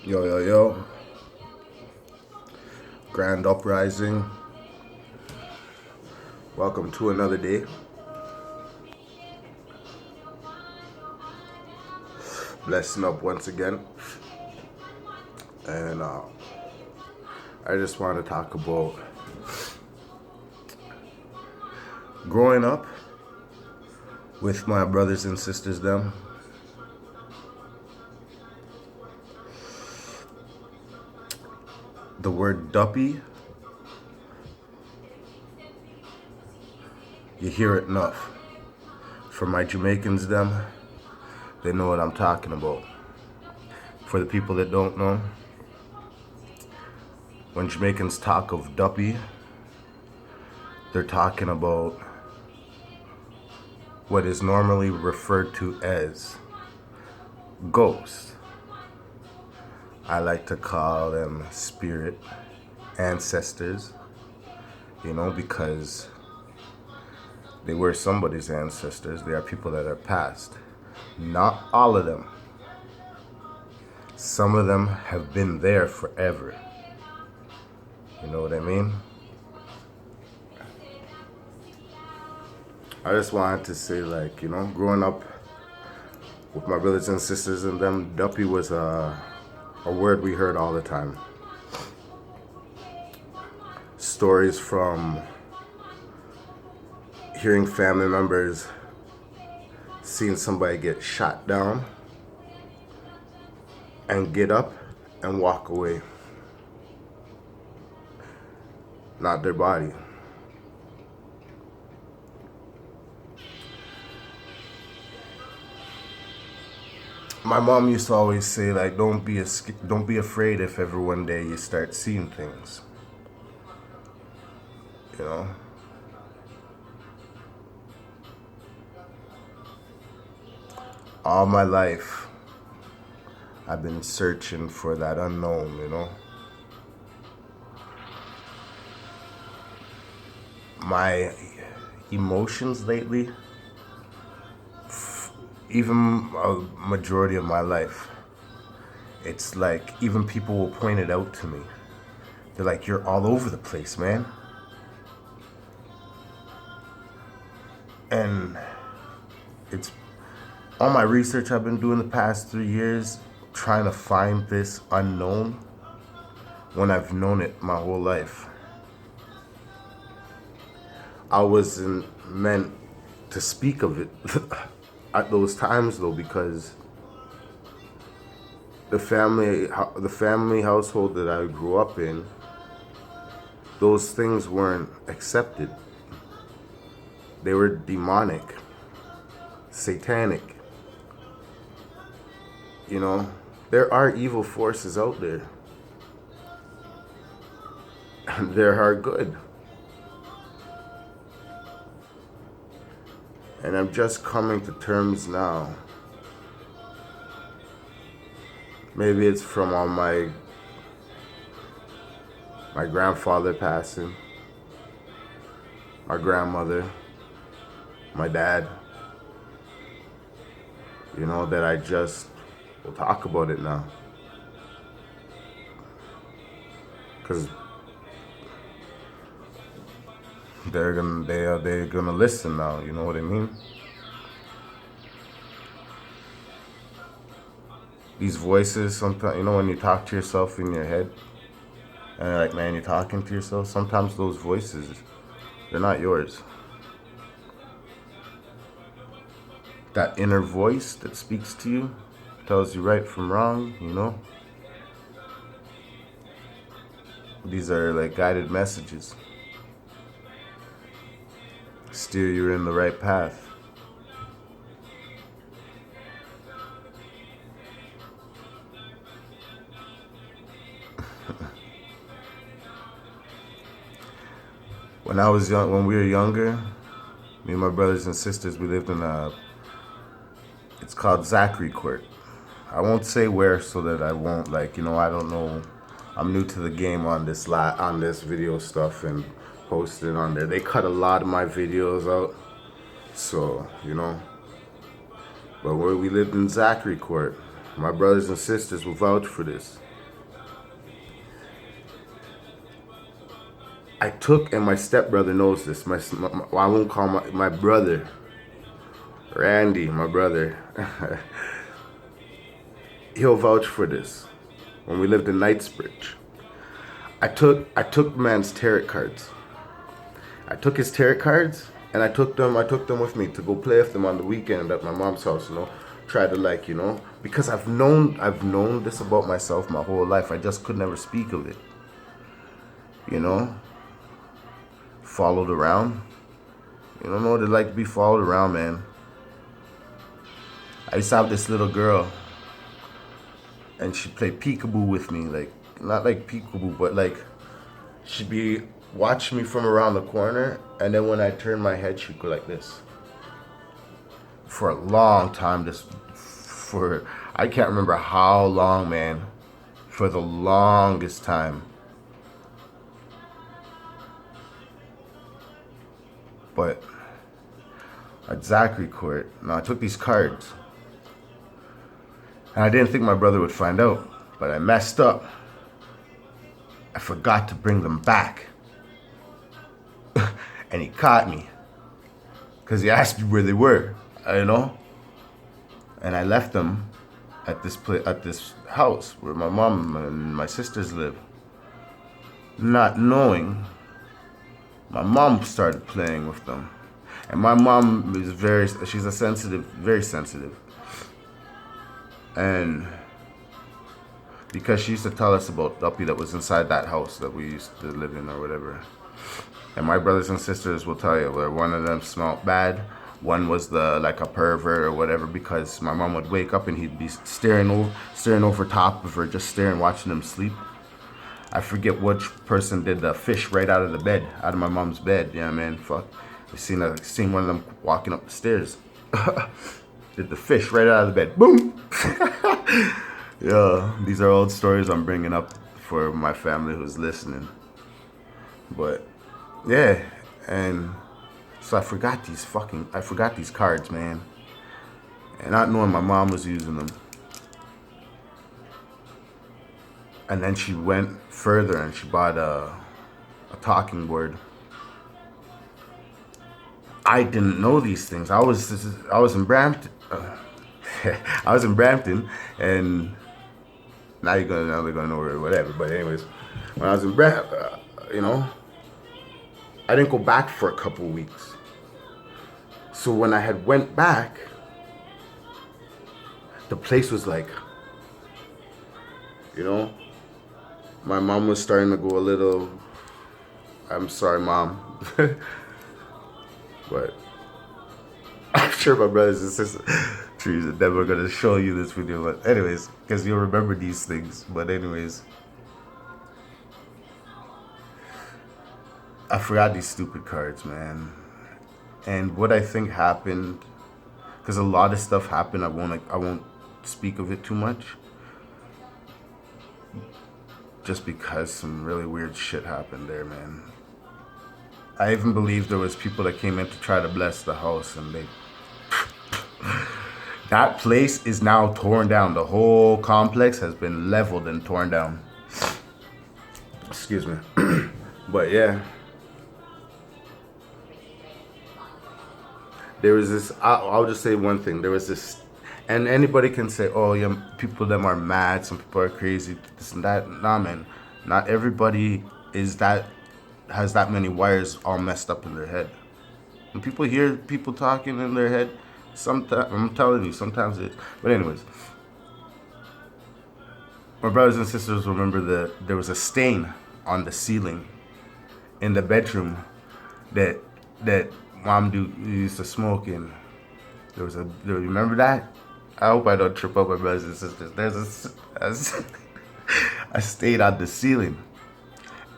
Yo, yo, yo. Grand Uprising. Welcome to another day. Blessing up once again. And I just want to talk about growing up with my brothers and sisters them. The word duppy, you hear it enough. For my Jamaicans them, they know what I'm talking about. For the people that don't know, when Jamaicans talk of duppy, they're talking about what is normally referred to as ghosts. I like to call them spirit ancestors, because they were somebody's ancestors. They are people that are past. Not all of them. Some of them have been there forever. You know what I mean? I just wanted to say, growing up with my brothers and sisters and them, duppy was a word we heard all the time. Stories from hearing family members seeing somebody get shot down and get up and walk away. Not their body. My mom used to always say, don't be afraid if ever one day you start seeing things. All my life, I've been searching for that unknown, My emotions lately, even a majority of my life, it's like even people will point it out to me. They're like, you're all over the place, man. And it's all my research I've been doing the past 3 years, trying to find this unknown when I've known it my whole life. I wasn't meant to speak of it at those times though, because the family household that I grew up in, those things weren't accepted. They were demonic, satanic. There are evil forces out there. And there are good. And I'm just coming to terms now. Maybe it's from all my grandfather passing, my grandmother, my dad, that I just will talk about it now. Because they're gonna listen now, you know what I mean? These voices sometimes, when you talk to yourself in your head, and you're like, man, you're talking to yourself, sometimes those voices, they're not yours. That inner voice that speaks to you, tells you right from wrong, These are like guided messages. Steer you in the right path. When we were younger, me and my brothers and sisters, we lived in it's called Zachary Court. I won't say where so that I won't I don't know. I'm new to the game on this video stuff and posted it on there. They cut a lot of my videos out. So, but where we lived in Zachary Court, My brothers and sisters will vouch for this. I took, and my stepbrother knows this. I won't call my brother, Randy, my brother. He'll vouch for this. When we lived in Knightsbridge, I took man's tarot cards. I took his tarot cards and I took them with me to go play with them on the weekend at my mom's house, Try to because I've known this about myself my whole life. I just could never speak of it. Followed around. You don't know what it's like to be followed around, man. I used to have this little girl and she'd play peekaboo with me, not like peekaboo, but she'd be watching me from around the corner, and then when I turned my head, she'd go like this. For a long time, I can't remember how long, man. For the longest time. But at Zachary Court, I took these cards. And I didn't think my brother would find out, but I messed up. I forgot to bring them back. And he caught me. Because he asked me where they were, And I left them at this house where my mom and my sisters live. Not knowing, my mom started playing with them. And my mom is she's very sensitive. And because she used to tell us about Duppy that was inside that house that we used to live in or whatever. And my brothers and sisters will tell you where one of them smelled bad. One was like a pervert or whatever, because my mom would wake up and he'd be staring over top of her, just staring, watching them sleep. I forget which person did the fish right out of my mom's bed. Yeah, man, fuck. I seen one of them walking up the stairs. Did the fish right out of the bed. Boom! Yeah, these are old stories I'm bringing up for my family who's listening. But, yeah, and so I forgot these cards, man. And not knowing my mom was using them. And then she went further and she bought a talking board. I didn't know these things. I was in Brampton. I was in Brampton, and now they're gonna know or whatever. But anyways, when I was in Brampton, I didn't go back for a couple weeks. So when I had went back, the place was like, my mom was starting to go a little. I'm sorry, Mom. But I'm sure my brothers and sisters are never gonna show you this video. But anyways, because you'll remember these things. But anyways, I forgot these stupid cards, man. And what I think happened, because a lot of stuff happened, I won't speak of it too much. Just because some really weird shit happened there, man. I even believe there was people that came in to try to bless the house, and that place is now torn down. The whole complex has been leveled and torn down. Excuse me. But yeah. There was this, I'll just say one thing. There was this, and anybody can say, oh yeah, people them are mad, some people are crazy, this and that. Nah, man. Not everybody has that many wires all messed up in their head. When people hear people talking in their head, sometimes, I'm telling you, sometimes it's, but anyways. My brothers and sisters remember that there was a stain on the ceiling in the bedroom that Mom used to smoke in. Remember that? I hope I don't trip up my brothers and sisters. There's a stain on the ceiling.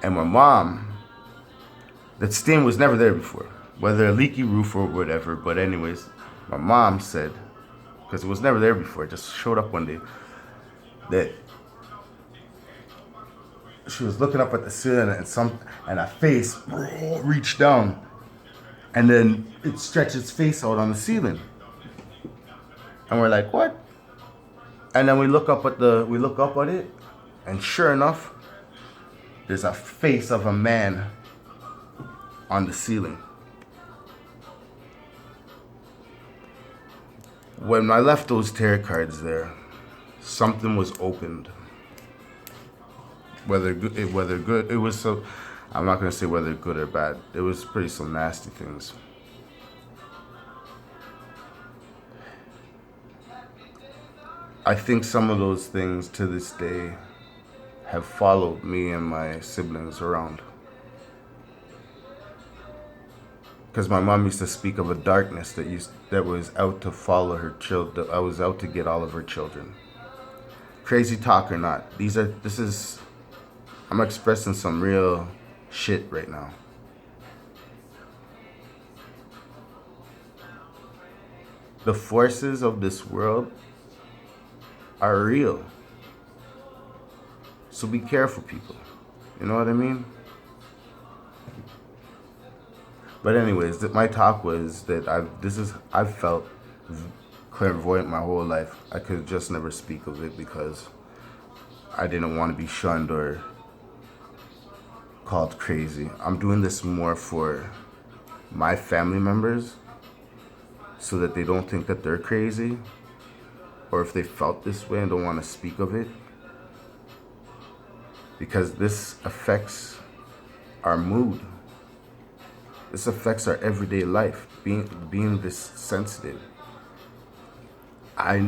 And my mom, that stain was never there before. Whether a leaky roof or whatever, but anyways, my mom said, because it was never there before, it just showed up one day, that she was looking up at the ceiling and a face reached down. And then it stretched its face out on the ceiling. And we're like, what? And then we look up at it, and sure enough, there's a face of a man on the ceiling. When I left those tarot cards there, something was opened. Whether good, it was so. I'm not gonna say whether good or bad. It was pretty some nasty things. I think some of those things to this day have followed me and my siblings around. Because my mom used to speak of a darkness that was out to follow her children. I was out to get all of her children. Crazy talk or not, I'm expressing some real shit right now. The forces of this world are real. So be careful, people. You know what I mean? But anyways, my talk was that I've felt clairvoyant my whole life. I could just never speak of it because I didn't want to be shunned or called crazy. I'm doing this more for my family members so that they don't think that they're crazy, or if they felt this way and don't want to speak of it, because this affects our mood. This affects our everyday life. Being this sensitive, I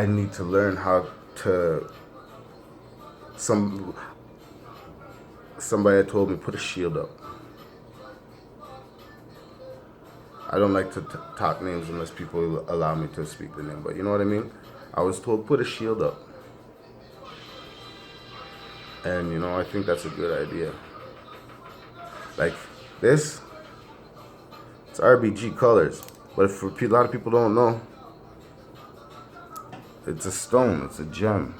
need to learn how to. Somebody told me put a shield up. I don't like to talk names unless people allow me to speak the name, but you know what I mean? I was told put a shield up. And I think that's a good idea. Like this, it's RBG colors, but for a lot of people don't know, it's a stone, it's a gem.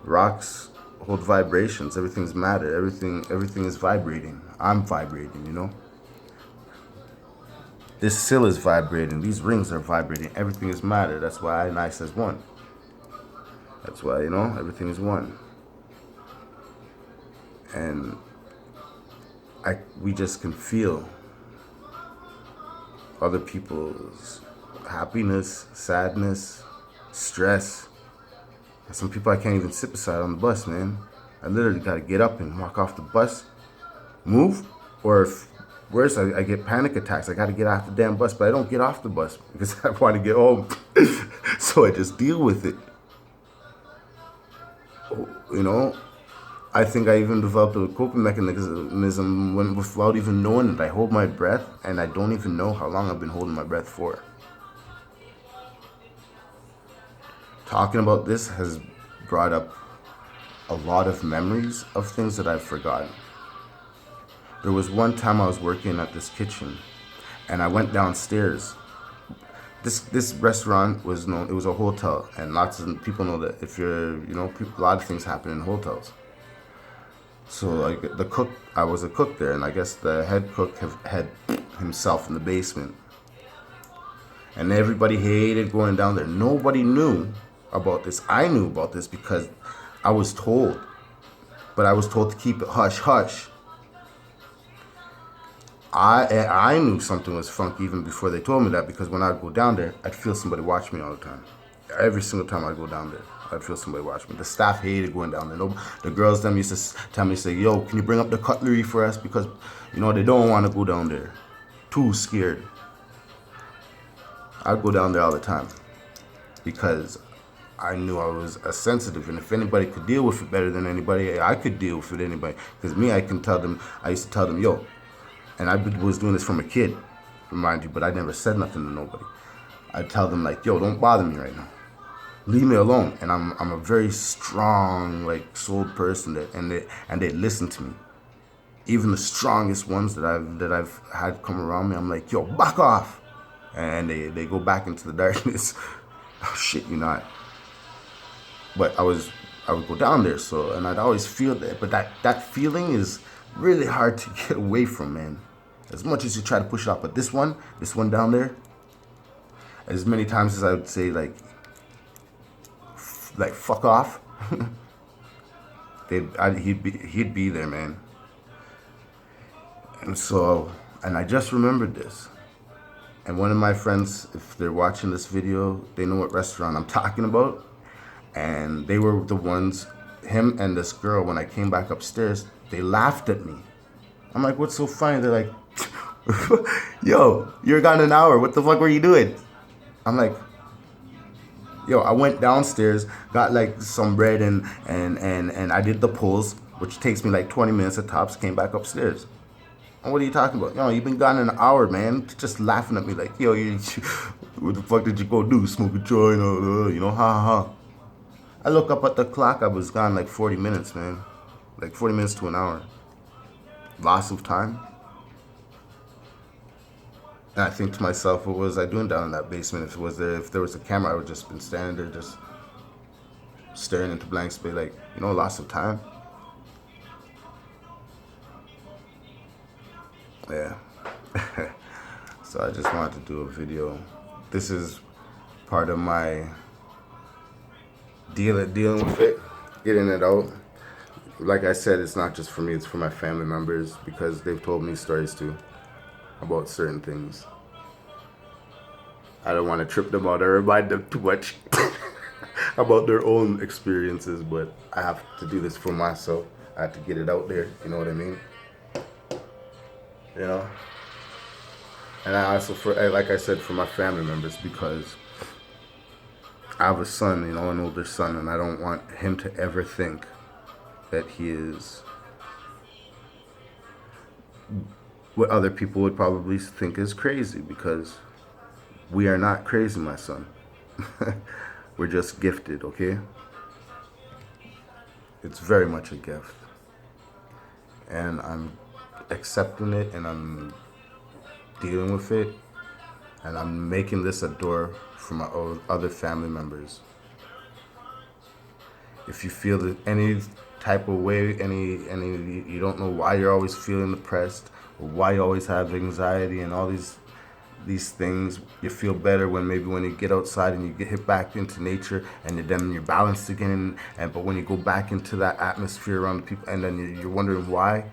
Rocks hold vibrations, everything's matter, everything is vibrating. I'm vibrating, This seal is vibrating, these rings are vibrating, everything is matter. That's why I says one. That's why, everything is one. And we just can feel other people's happiness, sadness, stress. Some people I can't even sit beside on the bus, man. I literally got to get up and walk off the bus, move, or if worse, I get panic attacks. I got to get off the damn bus, but I don't get off the bus because I want to get home. So I just deal with it. I think I even developed a coping mechanism without even knowing it. I hold my breath, and I don't even know how long I've been holding my breath for. Talking about this has brought up a lot of memories of things that I've forgotten. There was one time I was working at this kitchen, and I went downstairs. This restaurant was known, it was a hotel, and lots of people know that if you're, a lot of things happen in hotels. So I was a cook there, and I guess the head cook had himself in the basement. And everybody hated going down there. Nobody knew about this. I knew about this because I was told. But I was told to keep it hush hush. I knew something was funky even before they told me that, because when I'd go down there, I'd feel somebody watch me all the time. Every single time I'd go down there, I'd feel somebody watch me. The staff hated going down there. The girls them used to tell me, say, yo, can you bring up the cutlery for us? Because, they don't want to go down there. Too scared. I'd go down there all the time because I knew I was a sensitive, and if anybody could deal with it better than anybody, I could deal with it anybody. Because me, I used to tell them, yo, and I was doing this from a kid, remind you, but I never said nothing to nobody. I'd tell them like, yo, don't bother me right now. Leave me alone. And I'm a very strong, souled person and they listen to me. Even the strongest ones that I've had come around me, I'm like, yo, back off. And they go back into the darkness. Oh shit, you're not. But I would go down there, and I'd always feel that. But that feeling is really hard to get away from, man. As much as you try to push it off. But this one down there, as many times as I would say, like fuck off, he'd be there, man. And so, and I just remembered this. And one of my friends, if they're watching this video, they know what restaurant I'm talking about. And they were the ones, him and this girl, when I came back upstairs, they laughed at me. I'm like, what's so funny? They're like, yo, you're gone an hour. What the fuck were you doing? I'm like, yo, I went downstairs, got like some bread and I did the pulls, which takes me like 20 minutes at tops, came back upstairs. And what are you talking about? Yo, you've been gone an hour, man. Just laughing at me like, yo, what the fuck did you go do? Smoke a joint, you know, ha ha ha. I look up at the clock, I was gone like 40 minutes, man. Like 40 minutes to an hour. Loss of time. And I think to myself, what was I doing down in that basement? If there was a camera, I would just been standing there just staring into blank space, like, you know, loss of time. Yeah. So I just wanted to do a video. This is part of my dealing with it, getting it out. Like I said, it's not just for me, it's for my family members, because they've told me stories too about certain things. I don't want to trip them out or remind them too much about their own experiences, but I have to do this for myself. I have to get it out there, you know what I mean? You know? And I also, like I said, for my family members, because I have a son, you know, an older son, and I don't want him to ever think that he is what other people would probably think is crazy, because we are not crazy, my son. We're just gifted, okay? It's very much a gift. And I'm accepting it, and I'm dealing with it, and I'm making this a door for my other family members. If you feel that any type of way, any you don't know why you're always feeling depressed, or why you always have anxiety and all these things, you feel better when you get outside and you get hit back into nature, and then you're balanced again, but when you go back into that atmosphere around the people, and then you're wondering why,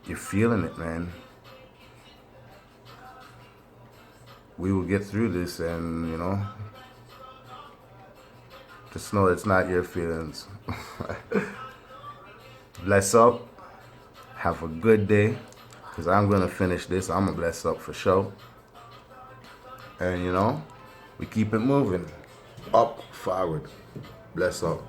you're feeling it, man. We will get through this, and you know, just know it's not your feelings. Bless up. Have a good day, because I'm going to finish this. I'm going to bless up for sure. And you know, we keep it moving. Up, forward. Bless up.